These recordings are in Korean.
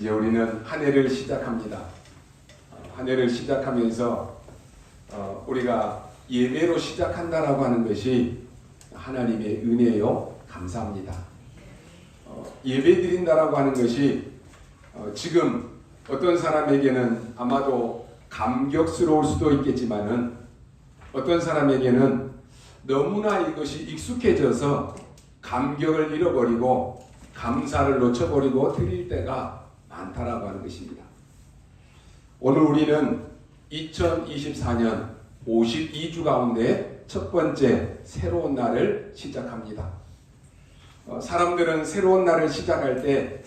이제 우리는 한 해를 시작합니다. 한 해를 시작하면서 우리가 예배로 시작한다라고 하는 것이 하나님의 은혜요. 감사합니다. 예배 드린다라고 하는 것이 지금 어떤 사람에게는 아마도 감격스러울 수도 있겠지만은 어떤 사람에게는 너무나 이것이 익숙해져서 감격을 잃어버리고 감사를 놓쳐버리고 드릴 때가 많다라고 하는 것입니다. 오늘 우리는 2024년 52주 가운데 첫 번째 새로운 날을 시작합니다. 사람들은 새로운 날을 시작할 때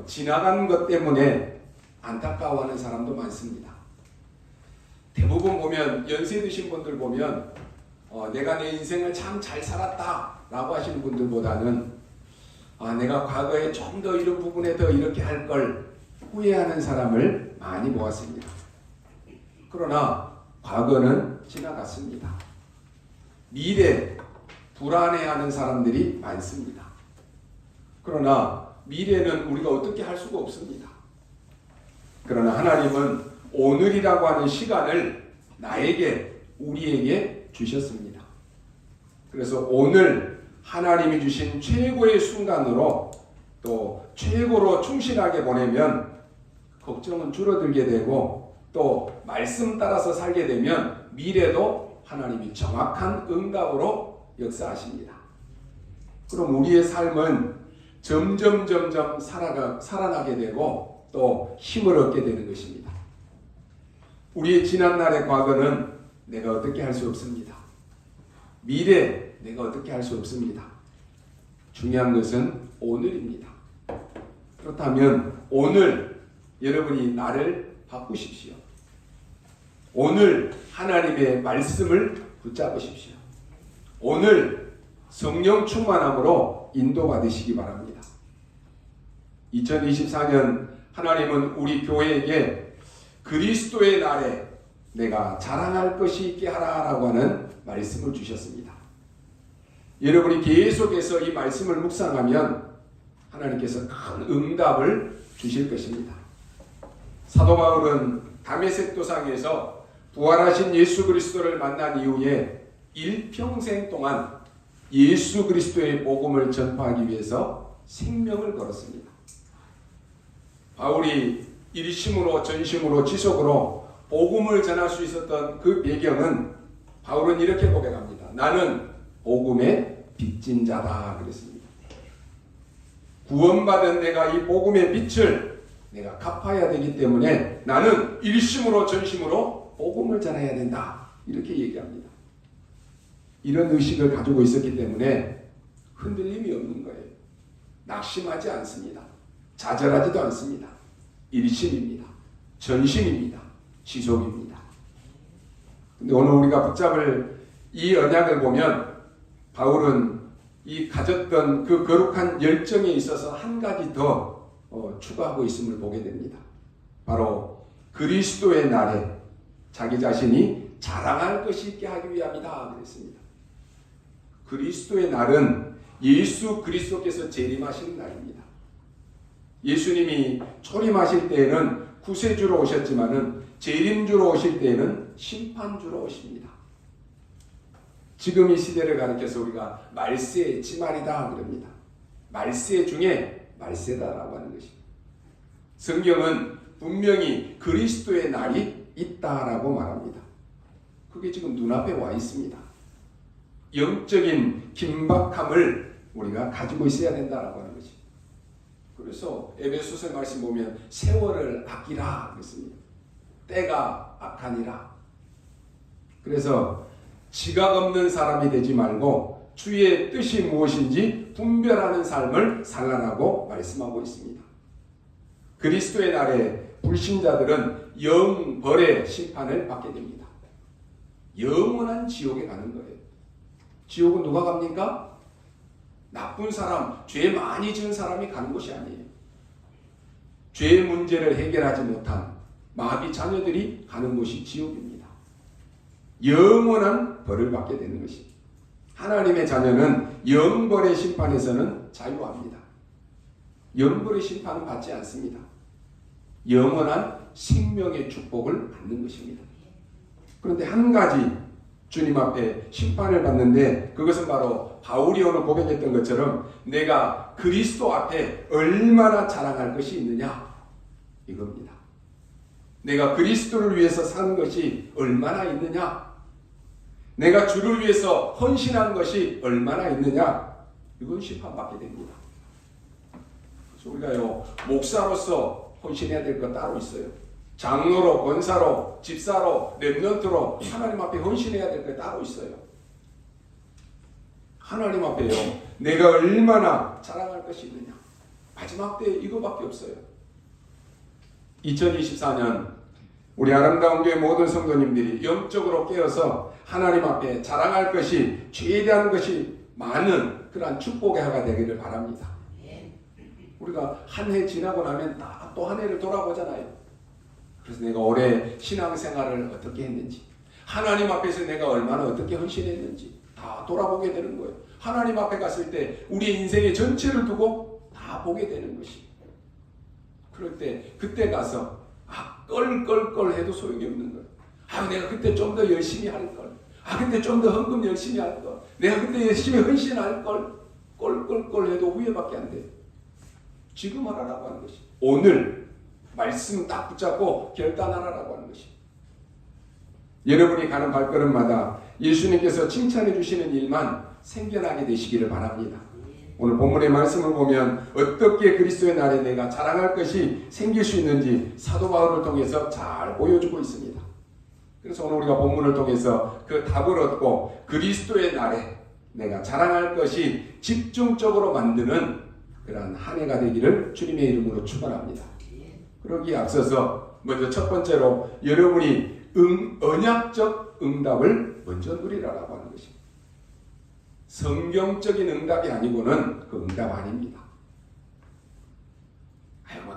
지나간 것 때문에 안타까워하는 사람도 많습니다. 대부분 보면 연세 드신 분들 보면 내가 내 인생을 참 잘 살았다 라고 하시는 분들보다는 내가 과거에 좀 더 이런 부분에 더 이렇게 할 걸 후회하는 사람을 많이 보았습니다. 그러나 과거는 지나갔습니다. 미래 불안해하는 사람들이 많습니다. 그러나 미래는 우리가 어떻게 할 수가 없습니다. 그러나 하나님은 오늘이라고 하는 시간을 나에게, 우리에게 주셨습니다. 그래서 오늘 하나님이 주신 최고의 순간으로 또 최고로 충실하게 보내면 걱정은 줄어들게 되고 또 말씀 따라서 살게 되면 미래도 하나님이 정확한 응답으로 역사하십니다. 그럼 우리의 삶은 점점 살아나게 되고 또 힘을 얻게 되는 것입니다. 우리의 지난날의 과거는 내가 어떻게 할 수 없습니다. 미래 내가 어떻게 할 수 없습니다. 중요한 것은 오늘입니다. 그렇다면 오늘 여러분이 나를 바꾸십시오. 오늘 하나님의 말씀을 붙잡으십시오. 오늘 성령 충만함으로 인도받으시기 바랍니다. 2024년 하나님은 우리 교회에게 그리스도의 날에 내가 자랑할 것이 있게 하라라고 하는 말씀을 주셨습니다. 여러분이 계속해서 이 말씀을 묵상하면 하나님께서 큰 응답을 주실 것입니다. 사도 바울은 다메섹 도상에서 부활하신 예수 그리스도를 만난 이후에 일평생 동안 예수 그리스도의 복음을 전파하기 위해서 생명을 걸었습니다. 바울이 일심으로 전심으로 지속으로 복음을 전할 수 있었던 그 배경은 바울은 이렇게 고백합니다. 나는 복음의 빚진 자다 그랬습니다. 구원받은 내가 이 복음의 빚을 내가 갚아야 되기 때문에 나는 일심으로 전심으로 복음을 전해야 된다 이렇게 얘기합니다. 이런 의식을 가지고 있었기 때문에 흔들림이 없는 거예요. 낙심하지 않습니다. 좌절하지도 않습니다. 일심입니다. 전심입니다. 지속입니다. 근데 오늘 우리가 붙잡을 이 언약을 보면 바울은 이 가졌던 그 거룩한 열정에 있어서 한 가지 더 추가하고 있음을 보게 됩니다. 바로 그리스도의 날에 자기 자신이 자랑할 것이 있게 하기 위함이다 그랬습니다. 그리스도의 날은 예수 그리스도께서 재림하시는 날입니다. 예수님이 초림하실 때에는 구세주로 오셨지만은 재림주로 오실 때에는 심판주로 오십니다. 지금 이 시대를 가리켜서 우리가 말세 지말이다 그럽니다. 말세 중에 말세다라고 하는 것입니다. 성경은 분명히 그리스도의 날이 있다라고 말합니다. 그게 지금 눈앞에 와 있습니다. 영적인 긴박함을 우리가 가지고 있어야 된다라고 하는 것입니다. 그래서 에베소서 말씀 보면 세월을 아끼라 그랬습니다. 때가 악하니라. 그래서 지각 없는 사람이 되지 말고 주의 뜻이 무엇인지 분별하는 삶을 살라라고 말씀하고 있습니다. 그리스도의 날에 불신자들은 영벌의 심판을 받게 됩니다. 영원한 지옥에 가는 거예요. 지옥은 누가 갑니까? 나쁜 사람, 죄 많이 지은 사람이 가는 곳이 아니에요. 죄의 문제를 해결하지 못한 마귀 자녀들이 가는 곳이 지옥입니다. 영원한 벌을 받게 되는 것입니다. 하나님의 자녀는 영벌의 심판에서는 자유합니다. 영벌의 심판은 받지 않습니다. 영원한 생명의 축복을 받는 것입니다. 그런데 한 가지 주님 앞에 심판을 받는데 그것은 바로 바울이 오늘 고백했던 것처럼 내가 그리스도 앞에 얼마나 자랑할 것이 있느냐 이겁니다. 내가 그리스도를 위해서 사는 것이 얼마나 있느냐, 내가 주를 위해서 헌신한 것이 얼마나 있느냐, 이건 심판받게 됩니다. 그래서 우리가요 목사로서 헌신해야 될 거 따로 있어요. 장로로, 권사로, 집사로, 렘넌트로 하나님 앞에 헌신해야 될 거 따로 있어요. 하나님 앞에요 내가 얼마나 자랑할 것이 있느냐, 마지막 때 이거밖에 없어요. 2024년 우리 아름다운 교회 모든 성도님들이 영적으로 깨어서 하나님 앞에 자랑할 것이 최대한 것이 많은 그러한 축복의 해가 되기를 바랍니다. 우리가 한 해 지나고 나면 또 한 해를 돌아보잖아요. 그래서 내가 올해 신앙생활을 어떻게 했는지, 하나님 앞에서 내가 얼마나 어떻게 헌신했는지 다 돌아보게 되는 거예요. 하나님 앞에 갔을 때 우리의 인생의 전체를 두고 다 보게 되는 것이. 그럴 때 그때 가서 껄껄껄 해도 소용이 없는 거예요. 내가 그때 좀 더 열심히 할 걸. 그때 좀 더 헌금 열심히 할 걸. 내가 그때 열심히 헌신할 걸. 껄껄껄 해도 후회밖에 안 돼요. 지금 하라라고 하는 것이. 오늘 말씀 딱 붙잡고 결단하라라고 하는 것이. 여러분이 가는 발걸음마다 예수님께서 칭찬해 주시는 일만 생겨나게 되시기를 바랍니다. 오늘 본문의 말씀을 보면 어떻게 그리스도의 날에 내가 자랑할 것이 생길 수 있는지 사도 바울을 통해서 잘 보여주고 있습니다. 그래서 오늘 우리가 본문을 통해서 그 답을 얻고 그리스도의 날에 내가 자랑할 것이 집중적으로 만드는 그러한 한 해가 되기를 주님의 이름으로 축원합니다. 그러기에 앞서서 먼저 첫 번째로 여러분이 언약적 응답을 먼저 누리라라고 하는 것입니다. 성경적인 응답이 아니고는 그 응답 아닙니다.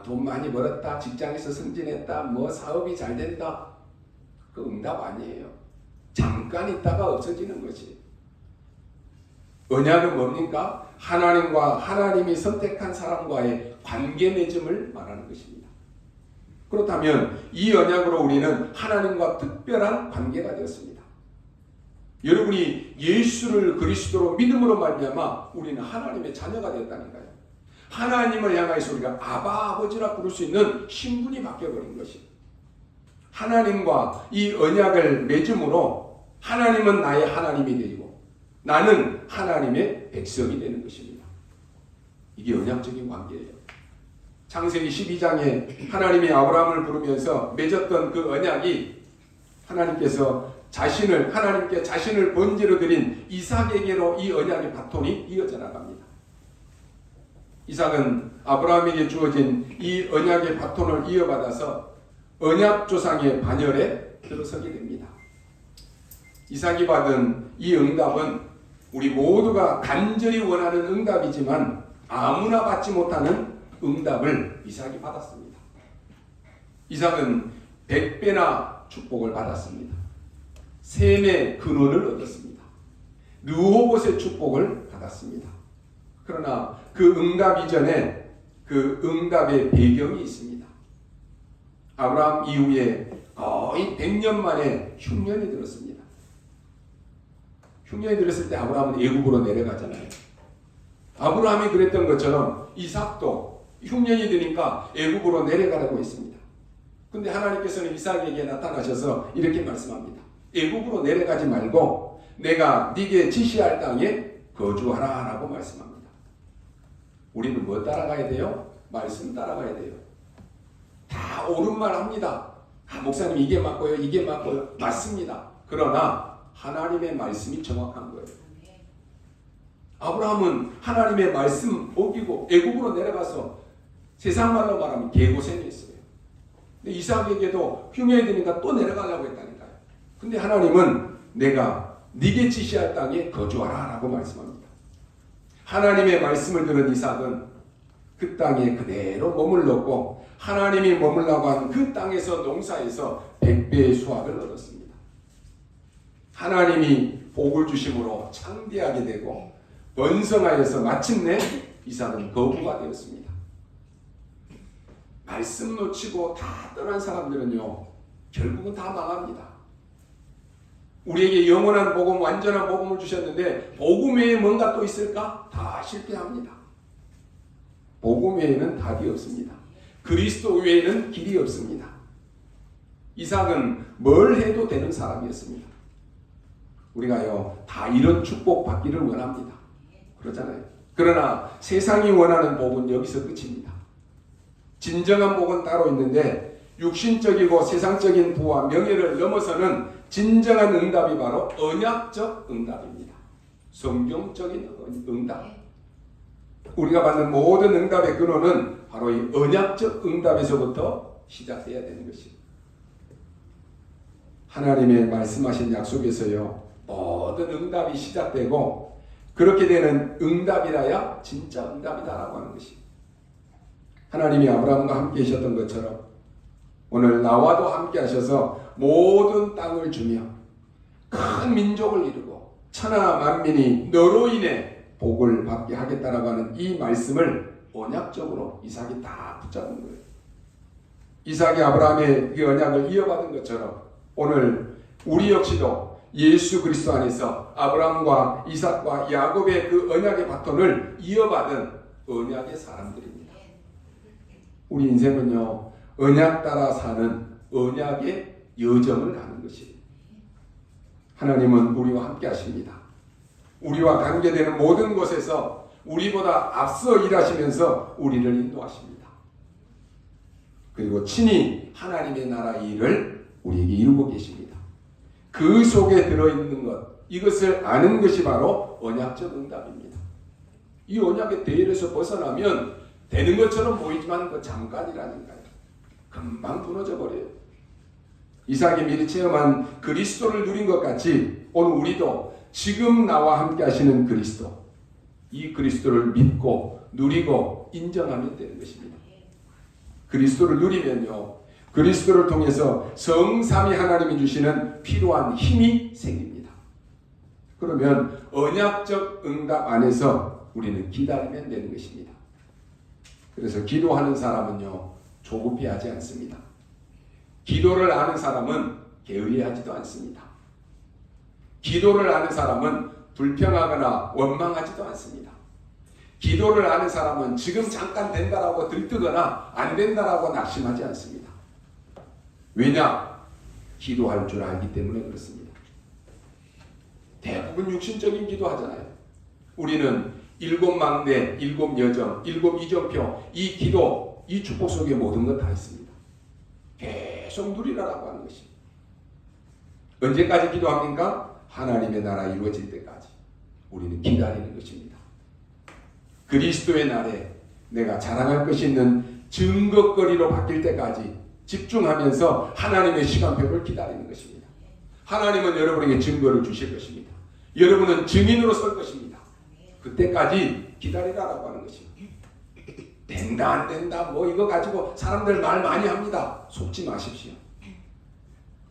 돈 많이 벌었다, 직장에서 승진했다, 사업이 잘 된다, 그 응답 아니에요. 잠깐 있다가 없어지는 것이. 언약은 뭡니까? 하나님과 하나님이 선택한 사람과의 관계 맺음을 말하는 것입니다. 그렇다면 이 언약으로 우리는 하나님과 특별한 관계가 되었습니다. 여러분이 예수를 그리스도로 믿음으로 말미암아 우리는 하나님의 자녀가 되었다니까요. 하나님을 향하여서 우리가 아바 아버지라 부를 수 있는 신분이 바뀌어버린 것이. 하나님과 이 언약을 맺음으로 하나님은 나의 하나님이 되고 나는 하나님의 백성이 되는 것입니다. 이게 언약적인 관계예요. 창세기 12장에 하나님이 아브라함을 부르면서 맺었던 그 언약이 하나님께 자신을 번제로 드린 이삭에게로 이 언약의 바톤이 이어져 나갑니다. 이삭은 아브라함에게 주어진 이 언약의 바톤을 이어받아서 언약 조상의 반열에 들어서게 됩니다. 이삭이 받은 이 응답은 우리 모두가 간절히 원하는 응답이지만 아무나 받지 못하는 응답을 이삭이 받았습니다. 이삭은 100배나 축복을 받았습니다. 셈의 근원을 얻었습니다. 르호봇의 축복을 받았습니다. 그러나 그 응답 이전에 그 응답의 배경이 있습니다. 아브라함 이후에 거의 100년 만에 흉년이 들었습니다. 흉년이 들었을 때 아브라함은 애굽으로 내려가잖아요. 아브라함이 그랬던 것처럼 이삭도 흉년이 드니까 애굽으로 내려가라고 했습니다. 근데 하나님께서는 이삭에게 나타나셔서 이렇게 말씀합니다. 애굽으로 내려가지 말고 내가 네게 지시할 땅에 거주하라 라고 말씀합니다. 우리는 뭐 따라가야 돼요? 말씀 따라가야 돼요. 다 옳은 말 합니다. 목사님 이게 맞고요, 이게 맞고요. 맞습니다. 그러나 하나님의 말씀이 정확한 거예요. 아브라함은 하나님의 말씀 어기고 애굽으로 내려가서 세상 말로 말하면 개고생했어요. 근데 이삭에게도 흉년이 되니까 또 내려가려고 했다니까요. 근데 하나님은 내가 네게 지시할 땅에 거주하라 라고 말씀합니다. 하나님의 말씀을 들은 이삭은 그 땅에 그대로 머물렀고 하나님이 머물라고 한 그 땅에서 농사에서 100배의 수확을 얻었습니다. 하나님이 복을 주심으로 창대하게 되고 번성하여서 마침내 이삭은 거부가 되었습니다. 말씀 놓치고 다 떠난 사람들은요, 결국은 다 망합니다. 우리에게 영원한 복음, 완전한 복음을 주셨는데 복음 외에 뭔가 또 있을까? 다 실패합니다. 복음 외에는 답이 없습니다. 그리스도 외에는 길이 없습니다. 이삭은 뭘 해도 되는 사람이었습니다. 우리가요, 다 이런 축복 받기를 원합니다. 그러잖아요. 그러나 세상이 원하는 복은 여기서 끝입니다. 진정한 복은 따로 있는데 육신적이고 세상적인 부와 명예를 넘어서는 진정한 응답이 바로 언약적 응답입니다. 성경적인 응답. 우리가 받는 모든 응답의 근원은 바로 이 언약적 응답에서부터 시작해야 되는 것입니다. 하나님의 말씀하신 약속에서요, 모든 응답이 시작되고 그렇게 되는 응답이라야 진짜 응답이다라고 하는 것입니다. 하나님이 아브라함과 함께 하셨던 것처럼 오늘 나와도 함께 하셔서 모든 땅을 주며 큰 민족을 이루고 천하 만민이 너로 인해 복을 받게 하겠다라고 하는 이 말씀을 언약적으로 이삭이 다 붙잡은 거예요. 이삭이 아브라함의 그 언약을 이어받은 것처럼 오늘 우리 역시도 예수 그리스도 안에서 아브라함과 이삭과 야곱의 그 언약의 바톤을 이어받은 언약의 사람들입니다. 우리 인생은요, 언약 따라 사는 언약의 여정을 가는 것입니다. 하나님은 우리와 함께 하십니다. 우리와 관계되는 모든 곳에서 우리보다 앞서 일하시면서 우리를 인도하십니다. 그리고 친히 하나님의 나라 일을 우리에게 이루고 계십니다. 그 속에 들어있는 것, 이것을 아는 것이 바로 언약적 응답입니다. 이 언약의 대열에서 벗어나면 되는 것처럼 보이지만 그 잠깐이라니까요. 금방 무너져 버려요. 이삭이 미리 체험한 그리스도를 누린 것 같이 오늘 우리도 지금 나와 함께 하시는 그리스도, 이 그리스도를 믿고 누리고 인정하면 되는 것입니다. 그리스도를 누리면요, 그리스도를 통해서 성삼위 하나님이 주시는 필요한 힘이 생깁니다. 그러면 언약적 응답 안에서 우리는 기다리면 되는 것입니다. 그래서 기도하는 사람은요, 조급해 하지 않습니다. 기도를 아는 사람은 게으리하지도 않습니다. 기도를 아는 사람은 불평하거나 원망하지도 않습니다. 기도를 아는 사람은 지금 잠깐 된다라고 들뜨거나 안 된다라고 낙심하지 않습니다. 왜냐? 기도할 줄 알기 때문에 그렇습니다. 대부분 육신적인 기도 하잖아요. 우리는 7망대, 7여정, 7이정표, 이 기도, 이 축복 속에 모든 것 다 있습니다. 계속 누리라라고 하는 것입니다. 언제까지 기도합니까? 하나님의 나라 이루어질 때까지 우리는 기다리는 것입니다. 그리스도의 날에 내가 자랑할 것이 있는 증거거리로 바뀔 때까지 집중하면서 하나님의 시간표를 기다리는 것입니다. 하나님은 여러분에게 증거를 주실 것입니다. 여러분은 증인으로 설 것입니다. 그때까지 기다리라라고 하는 것입니다. 된다 안 된다 뭐 이거 가지고 사람들 말 많이 합니다. 속지 마십시오.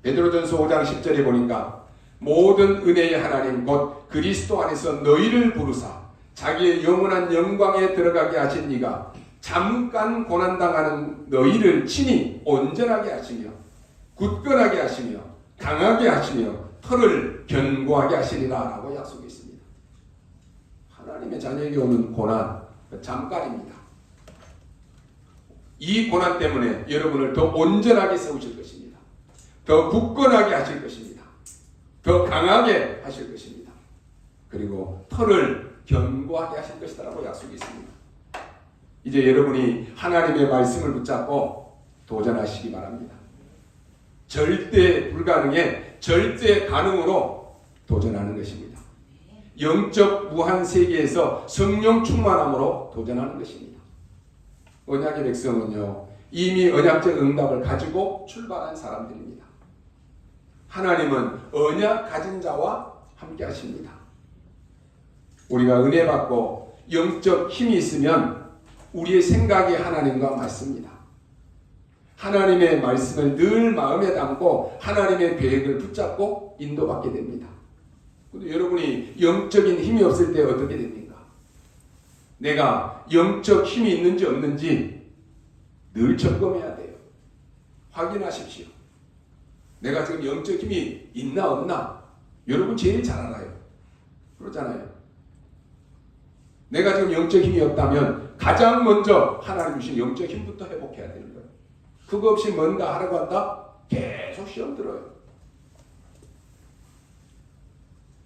베드로전서 5장 10절에 보니까 모든 은혜의 하나님 곧 그리스도 안에서 너희를 부르사 자기의 영원한 영광에 들어가게 하신 이가 잠깐 고난당하는 너희를 친히 온전하게 하시며 굳건하게 하시며 강하게 하시며 털을 견고하게 하시리라 라고 약속했습니다. 하나님의 자녀에게 오는 고난 잠깐입니다. 이 고난 때문에 여러분을 더 온전하게 세우실 것입니다. 더 굳건하게 하실 것입니다. 더 강하게 하실 것입니다. 그리고 털을 견고하게 하실 것이라고 약속이 있습니다. 이제 여러분이 하나님의 말씀을 붙잡고 도전하시기 바랍니다. 절대 불가능에 절대 가능으로 도전하는 것입니다. 영적 무한 세계에서 성령 충만함으로 도전하는 것입니다. 언약의 백성은요, 이미 언약적 응답을 가지고 출발한 사람들입니다. 하나님은 언약 가진 자와 함께 하십니다. 우리가 은혜 받고 영적 힘이 있으면 우리의 생각이 하나님과 맞습니다. 하나님의 말씀을 늘 마음에 담고 하나님의 계획을 붙잡고 인도받게 됩니다. 근데 여러분이 영적인 힘이 없을 때 어떻게 됩니까? 내가 영적 힘이 있는지 없는지 늘 점검해야 돼요. 확인하십시오. 내가 지금 영적 힘이 있나 없나? 여러분 제일 잘 알아요. 그렇잖아요. 내가 지금 영적 힘이 없다면 가장 먼저 하나님 주신 영적 힘부터 회복해야 되는 거예요. 그거 없이 뭔가 하려고 한다? 계속 시험 들어요.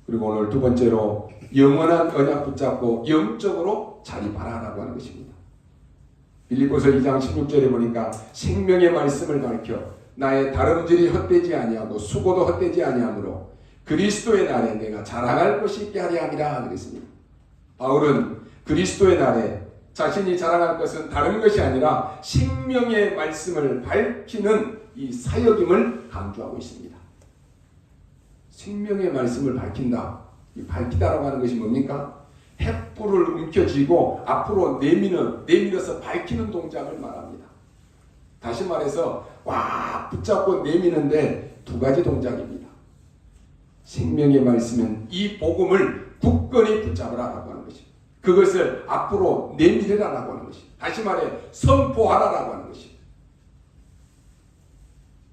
그리고 오늘 두 번째로 영원한 언약 붙잡고 영적으로 자립하라라고 하는 것입니다. 빌립보서 2장 16절에 보니까 생명의 말씀을 밝혀 나의 다름질이 헛되지 아니하고 수고도 헛되지 아니하므로 그리스도의 날에 내가 자랑할 것이 있게 하려 함이라 그랬습니다. 바울은 그리스도의 날에 자신이 자랑할 것은 다른 것이 아니라 생명의 말씀을 밝히는 이 사역임을 강조하고 있습니다. 생명의 말씀을 밝힌다. 이 밝히다라고 하는 것이 뭡니까? 횃불을 움켜쥐고 앞으로 내밀어서 밝히는 동작을 말합니다. 다시 말해서 와 붙잡고 내미는데 두 가지 동작입니다. 생명의 말씀은 이 복음을 굳건히 붙잡으라라고 하는 것입니다. 그것을 앞으로 내밀으라라고 하는 것입니다. 다시 말해 선포하라라고 하는 것입니다.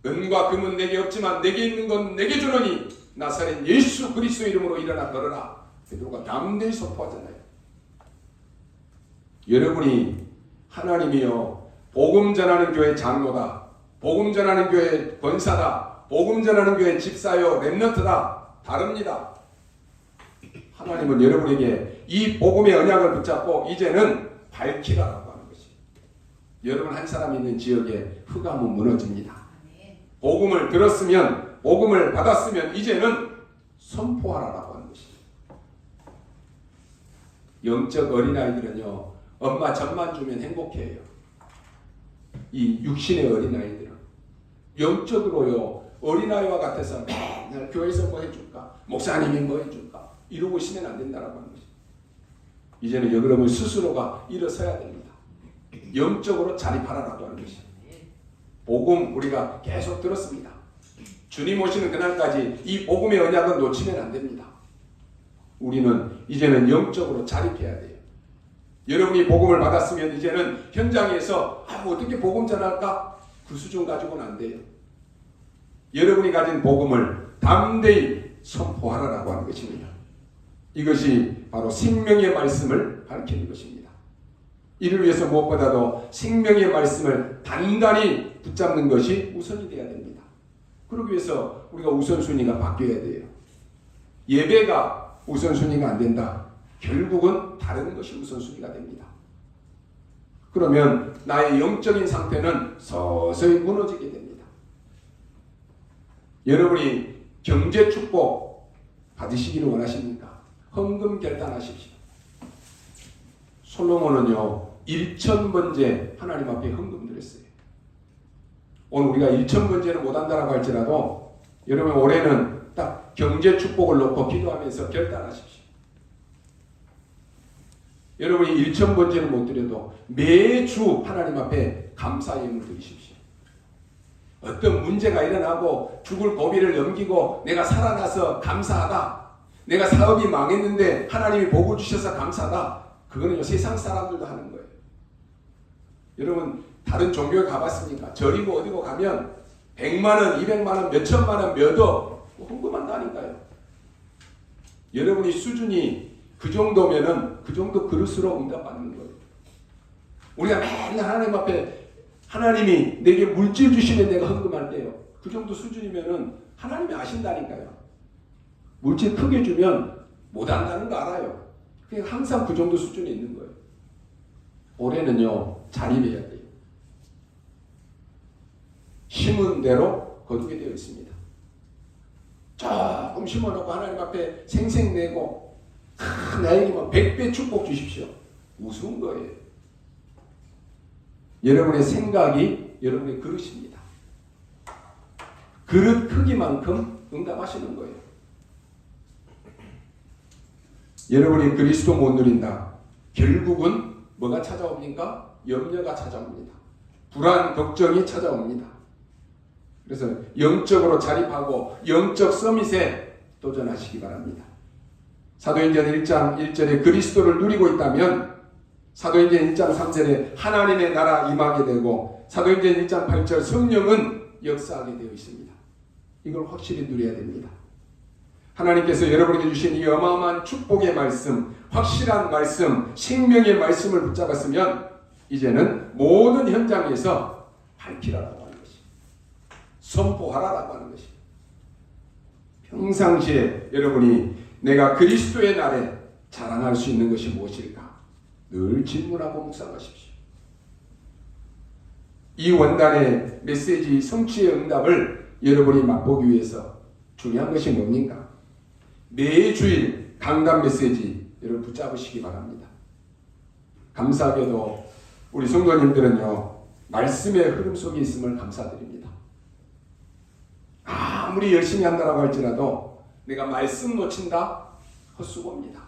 은과 금은 내게 없지만 내게 있는 건 내게 주노니 나사렛 예수 그리스도 이름으로 일어나 걸어라. 베드로가 담대히 선포하잖아요. 여러분이 하나님이여 복음 전하는 교회 장로다. 복음 전하는 교회 권사다. 복음 전하는 교회 집사요 렘넌트다. 다릅니다. 하나님은 여러분에게 이 복음의 언약을 붙잡고 이제는 밝히라라고 하는 것입니다. 여러분 한 사람 있는 지역에 흑암은 무너집니다. 복음을 들었으면 복음을 받았으면 이제는 선포하라라고 하는 것입니다. 영적 어린아이들은요 엄마 젖만 주면 행복해요. 이 육신의 어린아이들은 영적으로요 어린아이와 같아서 맨날 교회에서 뭐 해줄까 목사님이 뭐 해줄까 이러고 있으면 안 된다라고 하는 것입니다. 이제는 여러분 스스로가 일어서야 됩니다. 영적으로 자립하라라고 하는 것입니다. 복음 우리가 계속 들었습니다. 주님 오시는 그날까지 이 복음의 언약은 놓치면 안 됩니다. 우리는 이제는 영적으로 자립해야 돼요. 여러분이 복음을 받았으면 이제는 현장에서 어떻게 복음 전할까? 그 수준 가지고는 안 돼요. 여러분이 가진 복음을 담대히 선포하라라고 하는 것입니다. 이것이 바로 생명의 말씀을 밝히는 것입니다. 이를 위해서 무엇보다도 생명의 말씀을 단단히 붙잡는 것이 우선이 되어야 됩니다. 그러기 위해서 우리가 우선순위가 바뀌어야 돼요. 예배가 우선순위가 안 된다. 결국은 다른 것이 우선순위가 됩니다. 그러면 나의 영적인 상태는 서서히 무너지게 됩니다. 여러분이 경제 축복 받으시기를 원하십니까? 헌금 결단하십시오. 솔로몬은요 1000번째 하나님 앞에 헌금 드렸어요. 오늘 우리가 1000번째는 못한다라고 할지라도 여러분 올해는 딱 경제 축복을 놓고 기도하면서 결단하십시오. 여러분이 1000번째는 못 드려도 매주 하나님 앞에 감사 예물 드리십시오. 어떤 문제가 일어나고 죽을 고비를 넘기고 내가 살아나서 감사하다. 내가 사업이 망했는데 하나님이 복을 주셔서 감사하다. 그거는 세상 사람들도 하는 거예요. 여러분 다른 종교에 가봤습니까? 절이고 어디고 가면 100만원, 200만원, 몇천만원, 몇억 헌금한다니까요. 여러분이 수준이 그 정도면은 그 정도 그릇으로 응답받는 거예요. 우리가 맨날 하나님 앞에 하나님이 내게 물질 주시면 내가 헌금할게요. 그 정도 수준이면은 하나님이 아신다니까요. 물질 크게 주면 못한다는 거 알아요. 그냥 항상 그 정도 수준에 있는 거예요. 올해는요 자립해야 돼요. 심은 대로 거두게 되어 있습니다. 조금 심어놓고 하나님 앞에 생색내고 나에게 100배 축복 주십시오. 우스운 거예요. 여러분의 생각이 여러분의 그릇입니다. 그릇 크기만큼 응답하시는 거예요. 여러분이 그리스도 못 누린다. 결국은 뭐가 찾아옵니까? 염려가 찾아옵니다. 불안, 걱정이 찾아옵니다. 그래서 영적으로 자립하고 영적 서밋에 도전하시기 바랍니다. 사도행전 1장 1절에 그리스도를 누리고 있다면 사도행전 1장 3절에 하나님의 나라 임하게 되고 사도행전 1장 8절 성령은 역사하게 되어 있습니다. 이걸 확실히 누려야 됩니다. 하나님께서 여러분에게 주신 이 어마어마한 축복의 말씀, 확실한 말씀, 생명의 말씀을 붙잡았으면 이제는 모든 현장에서 밝히라라고 하는 것이, 선포하라라고 하는 것이, 평상시에 여러분이 내가 그리스도의 날에 자랑할 수 있는 것이 무엇일까? 늘 질문하고 묵상하십시오. 이 원단의 메시지 성취의 응답을 여러분이 맛보기 위해서 중요한 것이 뭡니까? 매주일 강단 메시지 여러분 붙잡으시기 바랍니다. 감사하게도 우리 성도님들은요, 말씀의 흐름 속에 있음을 감사드립니다. 아무리 열심히 한다라고 할지라도 내가 말씀 놓친다? 헛수고입니다.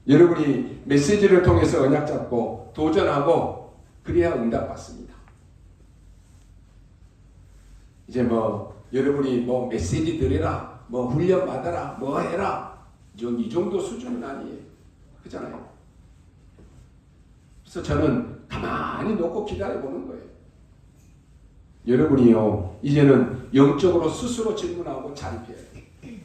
여러분이 메시지를 통해서 언약 잡고 도전하고 그래야 응답받습니다. 이제 여러분이 메시지 드리라, 훈련 받아라, 해라, 이 정도 수준은 아니에요. 그렇잖아요. 그래서 저는 가만히 놓고 기다려보는 거예요. 여러분이요, 이제는 영적으로 스스로 질문하고 자립해야 돼요.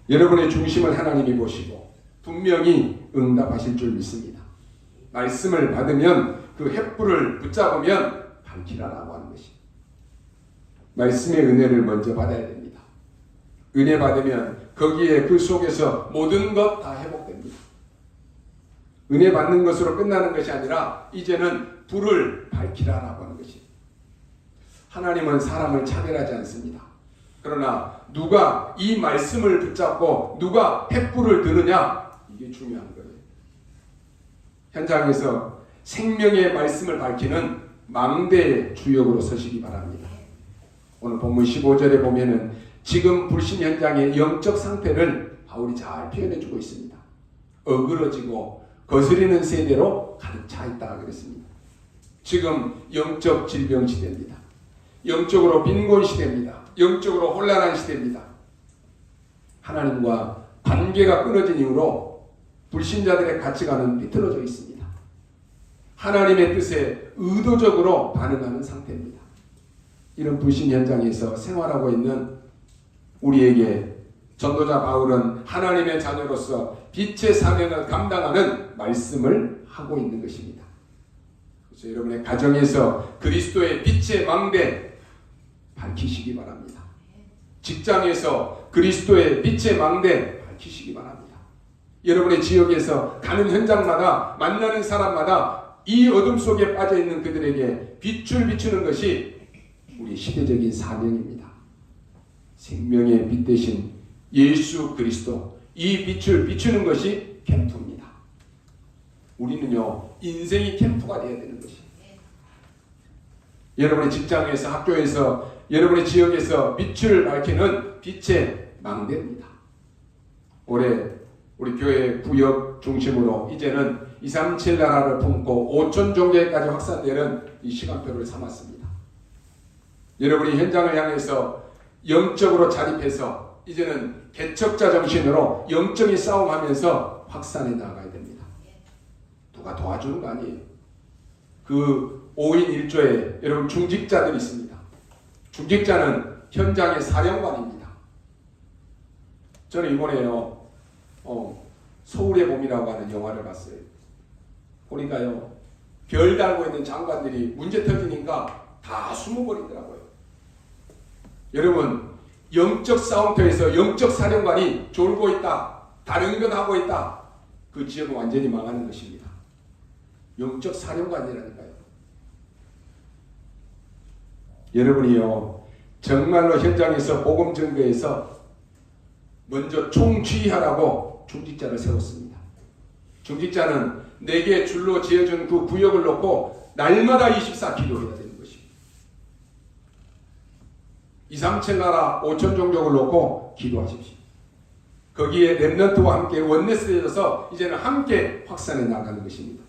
여러분의 중심을 하나님이 보시고 분명히 응답하실 줄 믿습니다. 말씀을 받으면 그 횃불을 붙잡으면 밝히라라고 하는 것이, 말씀의 은혜를 먼저 받아야 됩니다. 은혜 받으면 거기에 그 속에서 모든 것 다 회복됩니다. 은혜 받는 것으로 끝나는 것이 아니라 이제는 불을 밝히라라고 하는 것이, 하나님은 사람을 차별하지 않습니다. 그러나 누가 이 말씀을 붙잡고 누가 횃불을 드느냐, 이게 중요한 거예요. 현장에서 생명의 말씀을 밝히는 망대의 주역으로 서시기 바랍니다. 오늘 본문 15절에 보면은 지금 불신 현장의 영적 상태를 바울이 잘 표현해주고 있습니다. 어그러지고 거스리는 세대로 가득 차 있다 그랬습니다. 지금 영적 질병 시대입니다. 영적으로 빈곤 시대입니다. 영적으로 혼란한 시대입니다. 하나님과 관계가 끊어진 이후로 불신자들의 가치관은 비틀어져 있습니다. 하나님의 뜻에 의도적으로 반응하는 상태입니다. 이런 불신 현장에서 생활하고 있는 우리에게 전도자 바울은 하나님의 자녀로서 빛의 사명을 감당하는 말씀을 하고 있는 것입니다. 그래서 여러분의 가정에서 그리스도의 빛의 망대 밝히시기 바랍니다. 직장에서 그리스도의 빛의 망대 밝히시기 바랍니다. 여러분의 지역에서 가는 현장마다 만나는 사람마다 이 어둠 속에 빠져있는 그들에게 빛을 비추는 것이 우리 시대적인 사명입니다. 생명의 빛 대신 예수 그리스도, 이 빛을 비추는 것이 캠프입니다. 우리는요, 인생이 캠프가 되어야 되는 것이, 여러분의 직장에서, 학교에서, 여러분의 지역에서 빛을 밝히는 빛의 망대입니다. 올해 우리 교회 구역 중심으로 이제는 237 나라를 품고 5천 종교까지 확산되는 이 시간표를 삼았습니다. 여러분이 현장을 향해서 영적으로 자립해서 이제는 개척자 정신으로 영적인 싸움하면서 확산해 나가야 됩니다. 누가 도와주는 거 아니에요. 그 5인 1조에 여러분 중직자들이 있습니다. 중직자는 현장의 사령관입니다. 저는 이번에요, 서울의 봄이라고 하는 영화를 봤어요. 보니까요, 별 달고 있는 장관들이 문제 터지니까 다 숨어버리더라고요. 여러분, 영적 싸움터에서 영적 사령관이 졸고 있다, 다른 것 하고 있다, 그 지역은 완전히 망하는 것입니다. 영적 사령관이라니까요. 여러분이요, 정말로 현장에서 복음 전거에서 먼저 총쥐하라고 중직자를 세웠습니다. 중직자는 내게 줄로 지어준 그 구역을 놓고 날마다 24 기도해야 되는 것입니다. 237 나라 5천 종족을 놓고 기도하십시오. 거기에 렘넌트와 함께 원내스되어서 이제는 함께 확산해 나가는 것입니다.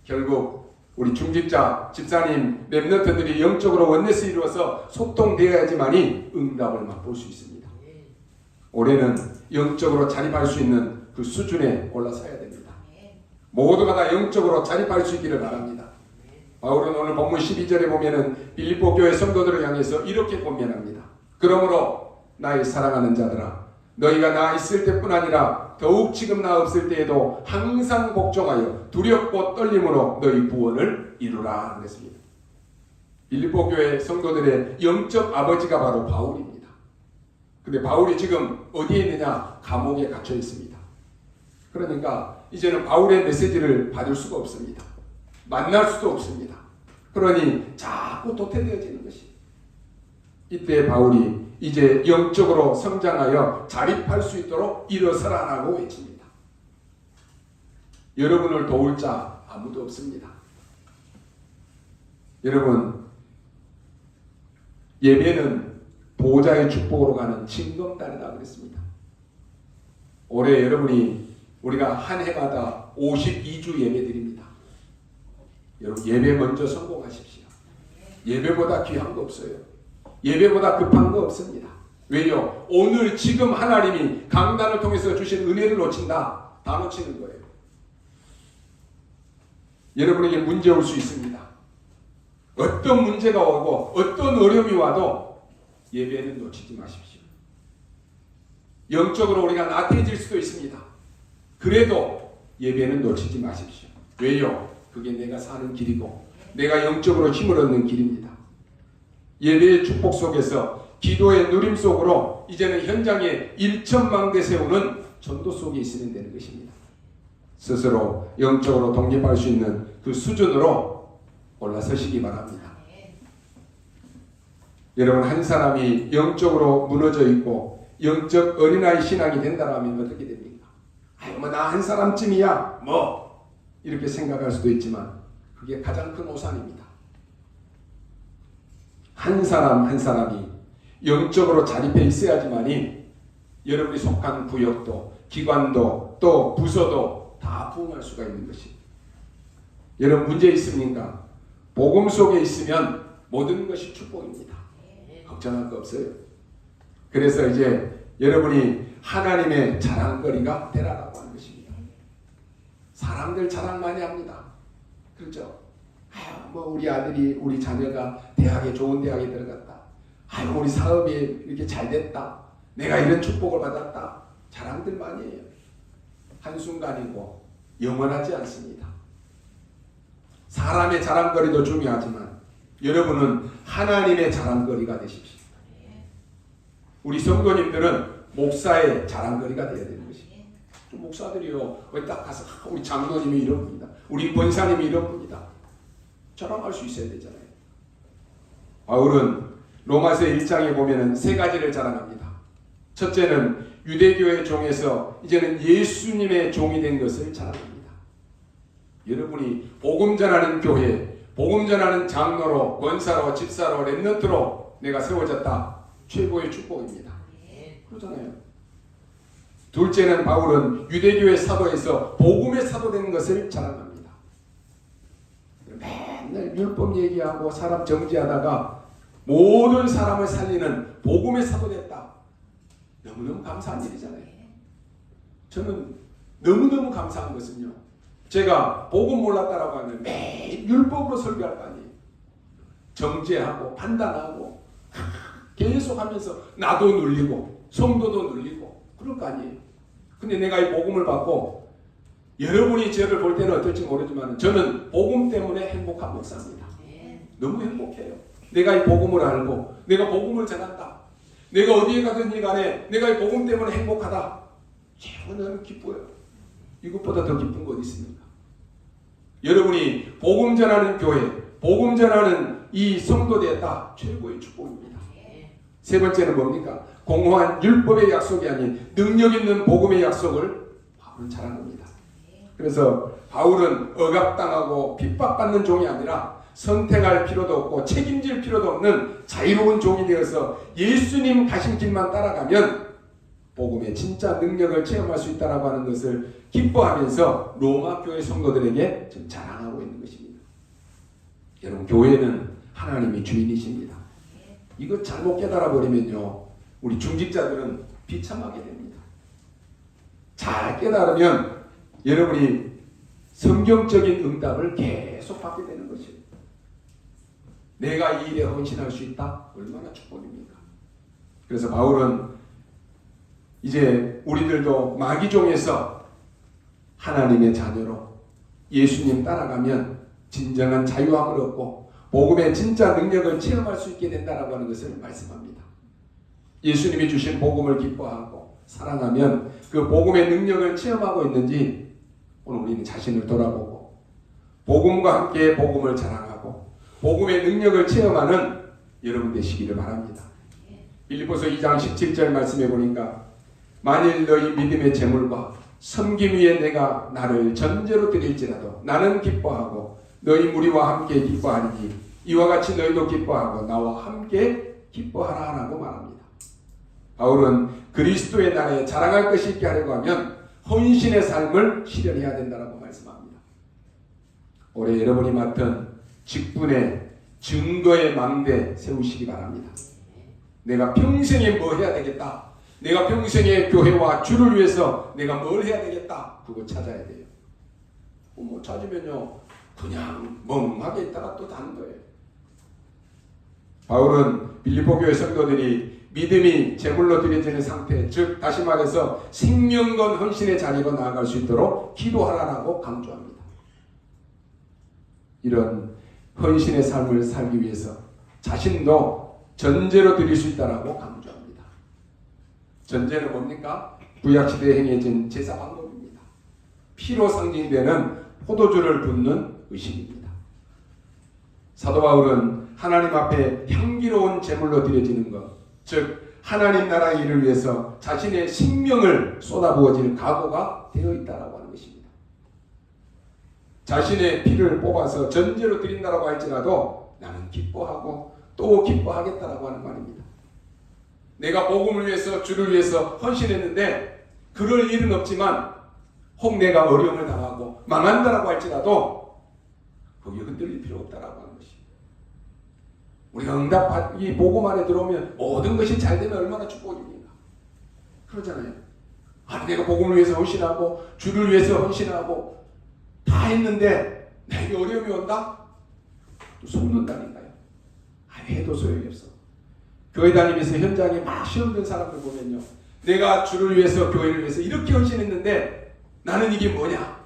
결국 우리 중직자, 집사님, 렘넌트들이 영적으로 원내스 이루어서 소통되어야지만이 응답을 맛볼 수 있습니다. 올해는 영적으로 자립할 수 있는 그 수준에 올라서야 됩니다. 모두가 다 영적으로 자립할 수 있기를 바랍니다. 바울은 오늘 본문 12절에 보면은 빌립보 교회 성도들을 향해서 이렇게 권면합니다. 그러므로 나의 사랑하는 자들아, 너희가 나 있을 때뿐 아니라 더욱 지금 나 없을 때에도 항상 복종하여 두렵고 떨림으로 너희 구원을 이루라 그랬습니다. 빌립보 교회 성도들의 영적 아버지가 바로 바울입니다. 근데 바울이 지금 어디에 있느냐? 감옥에 갇혀 있습니다. 그러니까 이제는 바울의 메시지를 받을 수가 없습니다. 만날 수도 없습니다. 그러니 자꾸 도태되어지는 것이. 이때 바울이 이제 영적으로 성장하여 자립할 수 있도록 일어서라라고 외칩니다. 여러분을 도울 자 아무도 없습니다. 여러분, 예배는 보호자의 축복으로 가는 징검다리다 그랬습니다. 올해 우리가 한 해마다 52주 예배드립니다. 여러분, 예배 먼저 성공하십시오. 예배보다 귀한 거 없어요. 예배보다 급한 거 없습니다. 왜요? 오늘 지금 하나님이 강단을 통해서 주신 은혜를 놓친다. 다 놓치는 거예요. 여러분에게 문제 올 수 있습니다. 어떤 문제가 오고 어떤 어려움이 와도 예배는 놓치지 마십시오. 영적으로 우리가 나태해질 수도 있습니다. 그래도 예배는 놓치지 마십시오. 왜요? 그게 내가 사는 길이고 내가 영적으로 힘을 얻는 길입니다. 예배의 축복 속에서 기도의 누림 속으로 이제는 현장에 일천망대 세우는 전도 속에 있으면 되는 것입니다. 스스로 영적으로 독립할 수 있는 그 수준으로 올라서시기 바랍니다. 여러분, 한 사람이 영적으로 무너져 있고 영적 어린아이 신앙이 된다면 어떻게 됩니까? 나 한 사람쯤이야 이렇게 생각할 수도 있지만 그게 가장 큰 오산입니다. 한 사람 한 사람이 영적으로 자립해 있어야지만이 여러분이 속한 구역도 기관도 또 부서도 다 부흥할 수가 있는 것입니다. 여러분, 문제 있습니까? 복음 속에 있으면 모든 것이 축복입니다. 걱정할 거 없어요. 그래서 이제 여러분이 하나님의 자랑거리가 되라라고 하는 것입니다. 사람들 자랑 많이 합니다. 그렇죠? 우리 아들이, 우리 자녀가 좋은 대학에 들어갔다. 우리 사업이 이렇게 잘 됐다. 내가 이런 축복을 받았다. 자랑들 많이 해요. 한순간이고 영원하지 않습니다. 사람의 자랑거리도 중요하지만 여러분은 하나님의 자랑거리가 되십시오. 우리 성도님들은 목사의 자랑거리가 되어야 되는 것입니다. 목사들이요, 왜 딱 가서 우리 장로님이 이런 분이다, 우리 권사님이 이런 분이다 자랑할 수 있어야 되잖아요. 바울은 로마서 1장에 보면은 세 가지를 자랑합니다. 첫째는 유대교의 종에서 이제는 예수님의 종이 된 것을 자랑합니다. 여러분이 복음 전하는 교회, 복음 전하는 장로로, 권사로, 집사로, 렘넌트로 내가 세워졌다. 최고의 축복입니다. 그러잖아요. 둘째는 바울은 유대교의 사도에서 복음의 사도 된 것을 자랑합니다. 맨날 율법 얘기하고 사람 정지하다가 모든 사람을 살리는 복음의 사도 됐다. 너무너무 감사한 일이잖아요. 저는 너무너무 감사한 것은요, 제가 복음 몰랐다라고 하면 매일 율법으로 설교할 거 아니에요. 정죄하고 판단하고 계속 하면서 나도 눌리고 성도도 눌리고 그럴 거 아니에요. 근데 내가 이 복음을 받고 여러분이 저를 볼 때는 어떨지 모르지만 저는 복음 때문에 행복한 목사입니다. 너무 행복해요. 내가 이 복음을 알고 내가 복음을 전한다. 내가 어디에 가든지 간에 내가 이 복음 때문에 행복하다. 너무 기뻐요. 이것보다 더 기쁜 거 어디 있습니까? 여러분이 복음 전하는 교회, 복음 전하는 이 성도 되었다. 최고의 축복입니다. 세 번째는 뭡니까? 공허한 율법의 약속이 아닌 능력 있는 복음의 약속을 바울은 자랑합니다. 그래서 바울은 억압당하고 핍박받는 종이 아니라 선택할 필요도 없고 책임질 필요도 없는 자유로운 종이 되어서 예수님 가신 길만 따라가면 복음의 진짜 능력을 체험할 수 있다고 하는 것을 기뻐하면서 로마 교회 성도들에게 지금 자랑하고 있는 것입니다. 여러분, 교회는 하나님이 주인이십니다. 이거 잘못 깨달아 버리면요, 우리 중직자들은 비참하게 됩니다. 잘 깨달으면 여러분이 성경적인 응답을 계속 받게 되는 것이에요. 내가 이 일에 헌신할 수 있다? 얼마나 축복입니까? 그래서 바울은 이제 우리들도 마귀종에서 하나님의 자녀로 예수님 따라가면 진정한 자유함을 얻고 복음의 진짜 능력을 체험할 수 있게 된다라고 하는 것을 말씀합니다. 예수님이 주신 복음을 기뻐하고 사랑하면 그 복음의 능력을 체험하고 있는지 오늘 우리는 자신을 돌아보고 복음과 함께 복음을 자랑하고 복음의 능력을 체험하는 여러분 되시기를 바랍니다. 빌립보서 2장 17절 말씀해 보니까 만일 너희 믿음의 재물과 섬김 위에 내가 나를 전제로 드릴지라도 나는 기뻐하고 너희 무리와 함께 기뻐하리니 이와 같이 너희도 기뻐하고 나와 함께 기뻐하라 라고 말합니다. 바울은 그리스도의 나라에 자랑할 것이 있게 하려고 하면 헌신의 삶을 실현해야 된다고 말씀합니다. 올해 여러분이 맡은 직분의 증거의 망대 세우시기 바랍니다. 내가 평생에 뭐 해야 되겠다. 내가 평생에 교회와 주를 위해서 내가 뭘 해야 되겠다. 그거 찾아야 돼요. 뭐 찾으면요 그냥 멍하게 있다가 또 다른 거예요. 바울은 빌립보 교회 성도들이 믿음이 제물로 드려지는 상태, 즉 다시 말해서 생명건 헌신의 자리로 나아갈 수 있도록 기도하라고 강조합니다. 이런 헌신의 삶을 살기 위해서 자신도 전제로 드릴 수 있다고 강조합니다. 전제는 뭡니까? 구약시대에 행해진 제사 방법입니다. 피로 상징되는 포도주를 붓는 의식입니다. 사도 바울은 하나님 앞에 향기로운 제물로 드려지는 것, 즉 하나님 나라의 일을 위해서 자신의 생명을 쏟아부어질 각오가 되어 있다라고 하는 것입니다. 자신의 피를 뽑아서 전제로 드린다라고 할지라도 나는 기뻐하고 또 기뻐하겠다라고 하는 말입니다. 내가 복음을 위해서 주를 위해서 헌신했는데 그럴 일은 없지만 혹 내가 어려움을 당하고 망한다라고 할지라도 거기에 흔들릴 필요 없다라고 하는 것입니다. 우리가 응답이 복음 안에 들어오면 모든 것이 잘 되면 얼마나 축복입니까? 그러잖아요. 아니 내가 복음을 위해서 헌신하고 주를 위해서 헌신하고 다 했는데 내게 어려움이 온다? 또 속는다니까요. 아니 해도 소용이 없어. 교회 다니면서 현장에 막 시험 든 사람들 보면요. 내가 주를 위해서 교회를 위해서 이렇게 헌신했는데 나는 이게 뭐냐?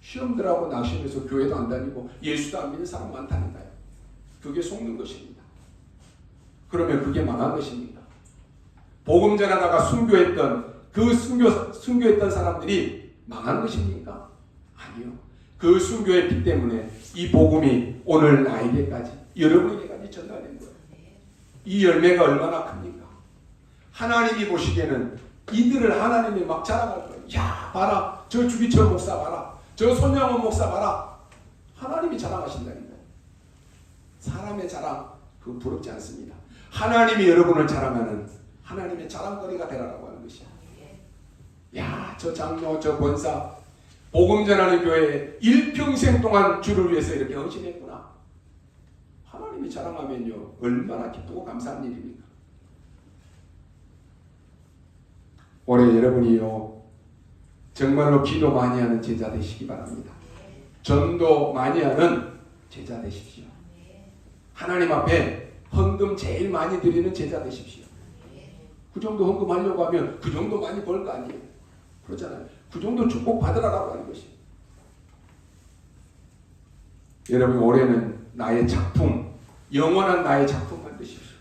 시험들하고 낙심해서 교회도 안 다니고 예수도 안 믿는 사람 많다니까요. 그게 속는 것입니다. 그러면 그게 망한 것입니다. 복음 전하다가 순교했던 그 순교했던 사람들이 망한 것입니까? 아니요. 그 순교의 피 때문에 이 복음이 오늘 나에게까지 여러분에게까지 전달된 거예요. 이 열매가 얼마나 큽니까? 하나님이 보시기에는 이들을 하나님이 막 자랑할 거예요. 야 봐라 저 주기철 목사 봐라 저 손양원 목사 봐라. 하나님이 자랑하신다니까요. 사람의 자랑 그거 부럽지 않습니다. 하나님이 여러분을 자랑하는 하나님의 자랑거리가 되라라고 하는 것이야. 야 저 장로 저 권사 복음 전하는 교회에 일평생 동안 주를 위해서 이렇게 헌신했구나. 하나님이 자랑하면요 얼마나 기쁘고 감사한 일입니까? 올해 여러분이요 정말로 기도 많이 하는 제자 되시기 바랍니다. 전도 많이 하는 제자 되십시오. 하나님 앞에 헌금 제일 많이 드리는 제자 되십시오. 그 정도 헌금하려고 하면 그 정도 많이 벌 거 아니에요. 그렇잖아요. 그 정도 축복 받으라고 하는 것이. 여러분 올해는 나의 작품, 영원한 나의 작품 만드십시오.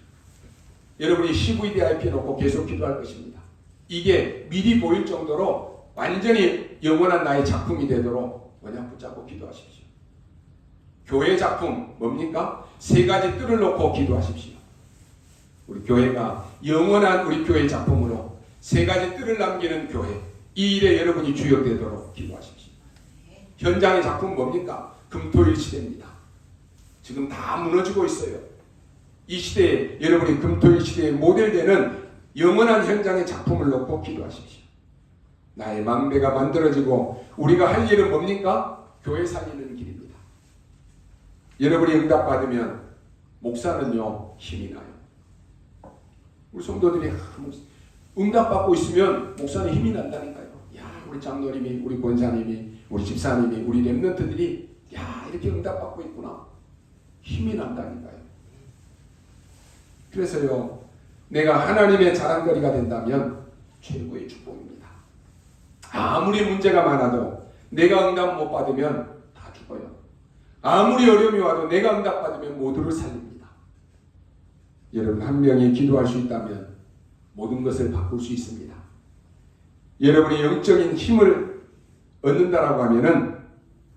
여러분이 CVDIP 놓고 계속 기도할 것입니다. 이게 미리 보일 정도로 완전히 영원한 나의 작품이 되도록 원약 붙잡고 기도하십시오. 교회 작품 뭡니까? 세 가지 뜰을 놓고 기도하십시오. 우리 교회가 영원한 우리 교회 작품으로 세 가지 뜰을 남기는 교회, 이 일에 여러분이 주역되도록 기도하십시오. 현장의 작품 뭡니까? 금토일 시대입니다. 지금 다 무너지고 있어요. 이 시대에 여러분이 금토일 시대의 모델되는 영원한 현장의 작품을 놓고 기도하십시오. 나의 망대가 만들어지고 우리가 할 일은 뭡니까? 교회 살리는 길입니다. 여러분이 응답받으면 목사는요 힘이 나요. 우리 성도들이 응답받고 있으면 목사는 힘이 난다니까요. 야 우리 장로님이 우리 권사님이 우리 집사님이, 우리 렘넌트들이 야, 이렇게 응답받고 있구나. 힘이 난다니까요. 그래서요, 내가 하나님의 자랑거리가 된다면 최고의 축복입니다. 아무리 문제가 많아도 내가 응답 못 받으면 다 죽어요. 아무리 어려움이 와도 내가 응답 받으면 모두를 살립니다. 여러분, 한 명이 기도할 수 있다면 모든 것을 바꿀 수 있습니다. 여러분이 영적인 힘을 얻는다라고 하면은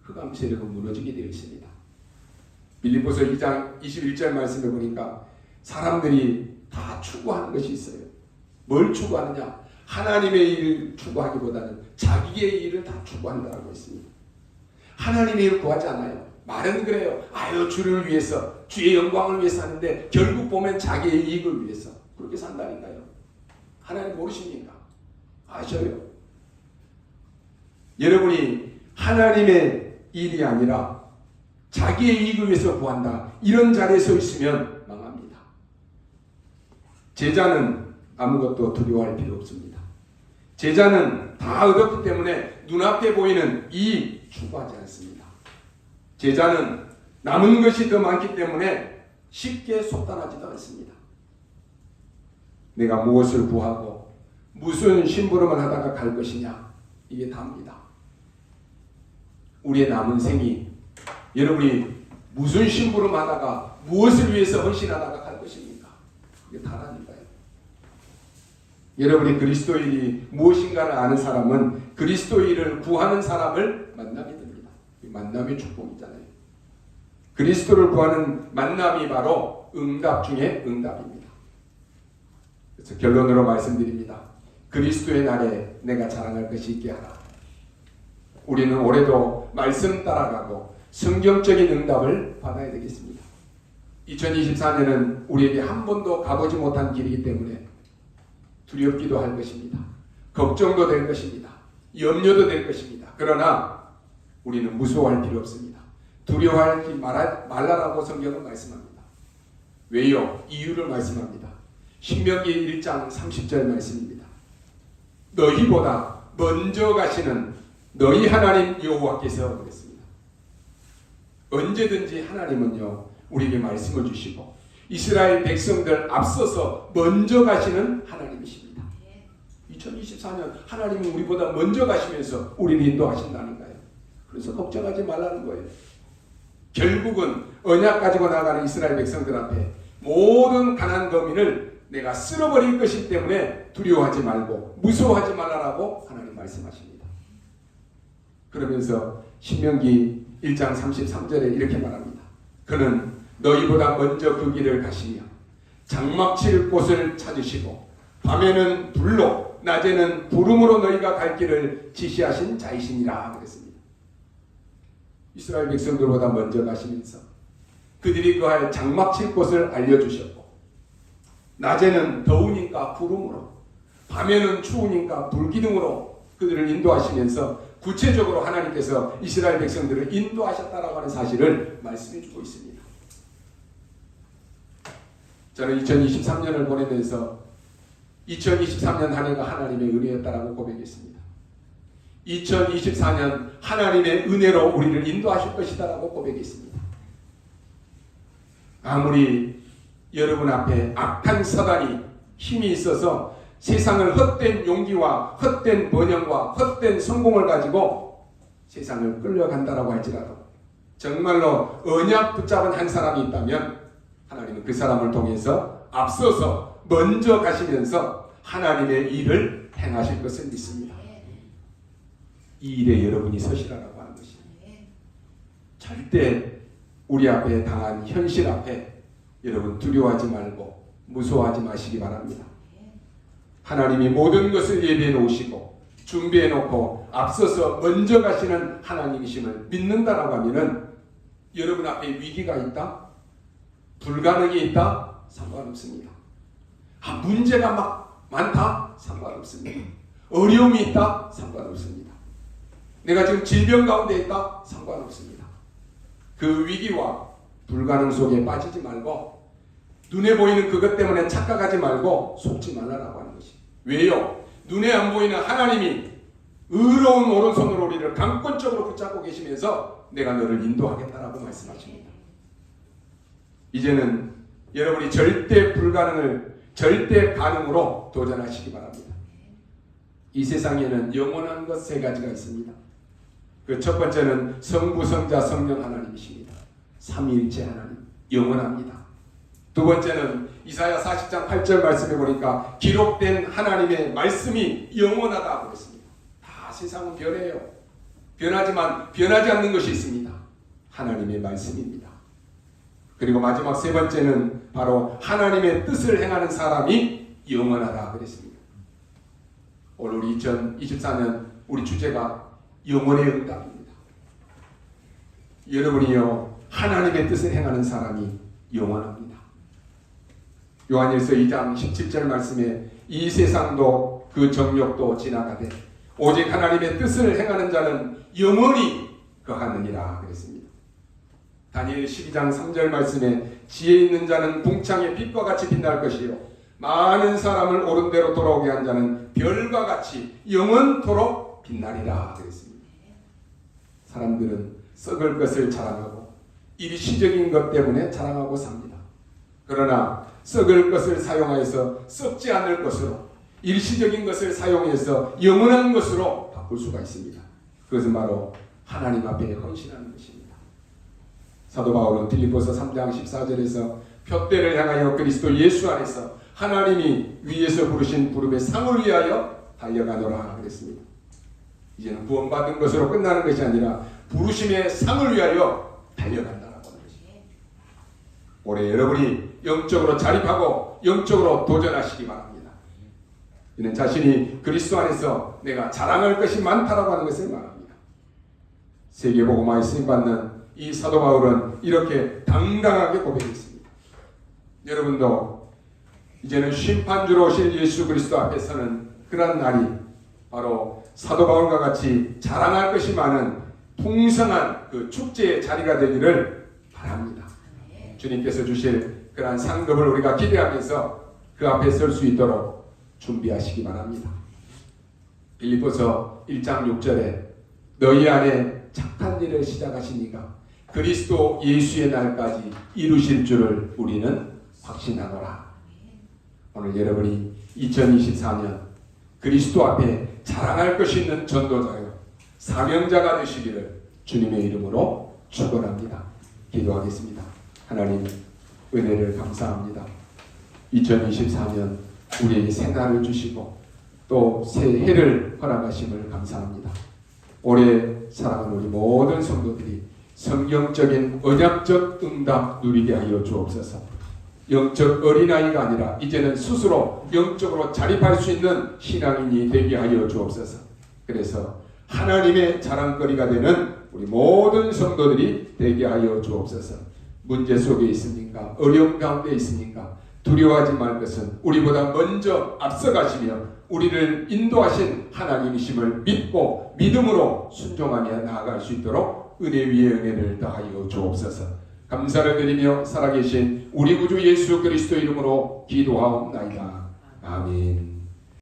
흑암 세력은 무너지게 되어 있습니다. 빌립보서 2장 21절 말씀을 보니까 사람들이 다 추구하는 것이 있어요. 뭘 추구하느냐? 하나님의 일을 추구하기보다는 자기의 일을 다 추구한다라고 했습니다. 하나님의 일을 구하지 않아요. 말은 그래요. 아유, 주를 위해서, 주의 영광을 위해서 하는데 결국 보면 자기의 이익을 위해서 그렇게 산다니까요. 하나님 모르십니까? 아셔요. 여러분이 하나님의 일이 아니라 자기의 이익을 위해서 구한다, 이런 자리에 서 있으면 망합니다. 제자는 아무것도 두려워할 필요 없습니다. 제자는 다 얻었기 때문에 눈앞에 보이는 이익 추구하지 않습니다. 제자는 남은 것이 더 많기 때문에 쉽게 속단하지도 않습니다. 내가 무엇을 구하고 무슨 심부름을 하다가 갈 것이냐, 이게 다입니다. 우리의 남은 생이 여러분이 무슨 심부름 하다가 무엇을 위해서 헌신하다가 갈 것입니까? 그게 다라니까요. 여러분이 그리스도인이 무엇인가를 아는 사람은 그리스도인을 구하는 사람을 만나게 됩니다. 만남의 축복이잖아요. 그리스도를 구하는 만남이 바로 응답 중에 응답입니다. 그래서 결론으로 말씀드립니다. 그리스도의 날에 내가 자랑할 것이 있게 하라. 우리는 올해도 말씀 따라가고 성경적인 응답을 받아야 되겠습니다. 2024년은 우리에게 한 번도 가보지 못한 길이기 때문에 두렵기도 할 것입니다. 걱정도 될 것입니다. 염려도 될 것입니다. 그러나 우리는 무서워할 필요 없습니다. 두려워하지 말라라고 성경은 말씀합니다. 왜요? 이유를 말씀합니다. 신명기 1장 30절 말씀입니다. 너희보다 먼저 가시는 너희 하나님 여호와께서 그랬습니다. 언제든지 하나님은요, 우리에게 말씀을 주시고 이스라엘 백성들 앞서서 먼저 가시는 하나님이십니다. 2024년 하나님이 우리보다 먼저 가시면서 우리를 인도하신다니까요. 그래서 걱정하지 말라는 거예요. 결국은 언약 가지고 나가는 이스라엘 백성들 앞에 모든 가나안 거민을 내가 쓸어버릴 것이기 때문에 두려워하지 말고 무서워하지 말라라고 하나님 말씀하십니다. 그러면서 신명기 1장 33절에 이렇게 말합니다. 그는 너희보다 먼저 그 길을 가시며 장막칠 곳을 찾으시고 밤에는 불로 낮에는 구름으로 너희가 갈 길을 지시하신 자이시니라 그랬습니다. 이스라엘 백성들보다 먼저 가시면서 그들이 그할 장막칠 곳을 알려주셨고 낮에는 더우니까 구름으로 밤에는 추우니까 불기둥으로 그들을 인도하시면서 구체적으로 하나님께서 이스라엘 백성들을 인도하셨다라고 하는 사실을 말씀해 주고 있습니다. 저는 2023년을 보내면서 2023년 한 해가 하나님의 은혜였다라고 고백했습니다. 2024년 하나님의 은혜로 우리를 인도하실 것이다라고 고백했습니다. 아무리 여러분 앞에 악한 사단이 힘이 있어서 세상을 헛된 용기와 헛된 번영과 헛된 성공을 가지고 세상을 끌려간다라고 할지라도 정말로 언약 붙잡은 한 사람이 있다면 하나님은 그 사람을 통해서 앞서서 먼저 가시면서 하나님의 일을 행하실 것을 믿습니다. 이 일에 여러분이 서시라라고 하는 것입니다. 절대 우리 앞에 당한 현실 앞에 여러분 두려워하지 말고 무서워하지 마시기 바랍니다. 하나님이 모든 것을 예비해 놓으시고 준비해 놓고 앞서서 먼저 가시는 하나님이심을 믿는다라고 하면은 여러분 앞에 위기가 있다? 불가능이 있다? 상관없습니다. 문제가 막 많다? 상관없습니다. 어려움이 있다? 상관없습니다. 내가 지금 질병 가운데 있다? 상관없습니다. 그 위기와 불가능 속에 빠지지 말고 눈에 보이는 그것 때문에 착각하지 말고 속지 말라라고 하는 것이. 왜요? 눈에 안 보이는 하나님이 의로운 오른손으로 우리를 강권적으로 붙잡고 계시면서 내가 너를 인도하겠다라고 말씀하십니다. 이제는 여러분이 절대 불가능을 절대 가능으로 도전하시기 바랍니다. 이 세상에는 영원한 것 세 가지가 있습니다. 그 첫 번째는 성부, 성자, 성령 하나님이십니다. 삼위일체 하나님, 영원합니다. 두 번째는 이사야 40장 8절 말씀해 보니까 기록된 하나님의 말씀이 영원하다 그랬습니다. 다 세상은 변해요. 변하지만 변하지 않는 것이 있습니다. 하나님의 말씀입니다. 그리고 마지막 세 번째는 바로 하나님의 뜻을 행하는 사람이 영원하다 그랬습니다. 오늘 우리 2024년 우리 주제가 영원의 응답입니다. 여러분이요 하나님의 뜻을 행하는 사람이 영원합니다. 요한일서 2장 17절 말씀에 이 세상도 그 정욕도 지나가되 오직 하나님의 뜻을 행하는 자는 영원히 거하느니라 그랬습니다. 다니엘 12장 3절 말씀에 지혜 있는 자는 궁창의 빛과 같이 빛날 것이요 많은 사람을 옳은 대로 돌아오게 한 자는 별과 같이 영원토록 빛나리라 그랬습니다. 사람들은 썩을 것을 자랑하고 일시적인 것 때문에 자랑하고 삽니다. 그러나 썩을 것을 사용하여서 썩지 않을 것으로 일시적인 것을 사용해서 영원한 것으로 바꿀 수가 있습니다. 그것은 바로 하나님 앞에 헌신하는 것입니다. 사도 바울은 빌립보서 3장 14절에서 표대를 향하여 그리스도 예수 안에서 하나님이 위에서 부르신 부름의 상을 위하여 달려가노라 그랬습니다. 이제는 구원받은 것으로 끝나는 것이 아니라 부르심의 상을 위하여 달려간다라고 하는 것입니다. 올해 여러분이 영적으로 자립하고 영적으로 도전하시기 바랍니다. 이는 자신이 그리스도 안에서 내가 자랑할 것이 많다라고 하는 것을 말합니다. 세계복음화에 쓰임받는 이 사도 바울은 이렇게 당당하게 고백했습니다. 여러분도 이제는 심판주로 오실 예수 그리스도 앞에 서는 그런 날이 바로 사도 바울과 같이 자랑할 것이 많은 풍성한 그 축제의 자리가 되기를 바랍니다. 주님께서 주실 그러한 상급을 우리가 기대하면서 그 앞에 설 수 있도록 준비하시기 바랍니다. 빌립보서 1장 6절에 너희 안에 착한 일을 시작하신 이가 그리스도 예수의 날까지 이루실 줄을 우리는 확신하노라. 오늘 여러분이 2024년 그리스도 앞에 자랑할 것이 있는 전도자요 사명자가 되시기를 주님의 이름으로 축원합니다. 기도하겠습니다. 하나님 은혜를 감사합니다. 2024년 우리에게 새날을 주시고 또 새해를 허락하심을 감사합니다. 올해 사랑하는 우리 모든 성도들이 성경적인 언약적 응답 누리게 하여 주옵소서. 영적 어린아이가 아니라 이제는 스스로 영적으로 자립할 수 있는 신앙인이 되게 하여 주옵소서. 그래서 하나님의 자랑거리가 되는 우리 모든 성도들이 되게 하여 주옵소서. 문제 속에 있습니까? 어려움 가운데 있습니까? 두려워하지 말 것은 우리보다 먼저 앞서가시며 우리를 인도하신 하나님이심을 믿고 믿음으로 순종하며 나아갈 수 있도록 은혜 위에 은혜를 더하여 주옵소서. 감사를 드리며 살아계신 우리 구주 예수 그리스도 이름으로 기도하옵나이다. 아멘.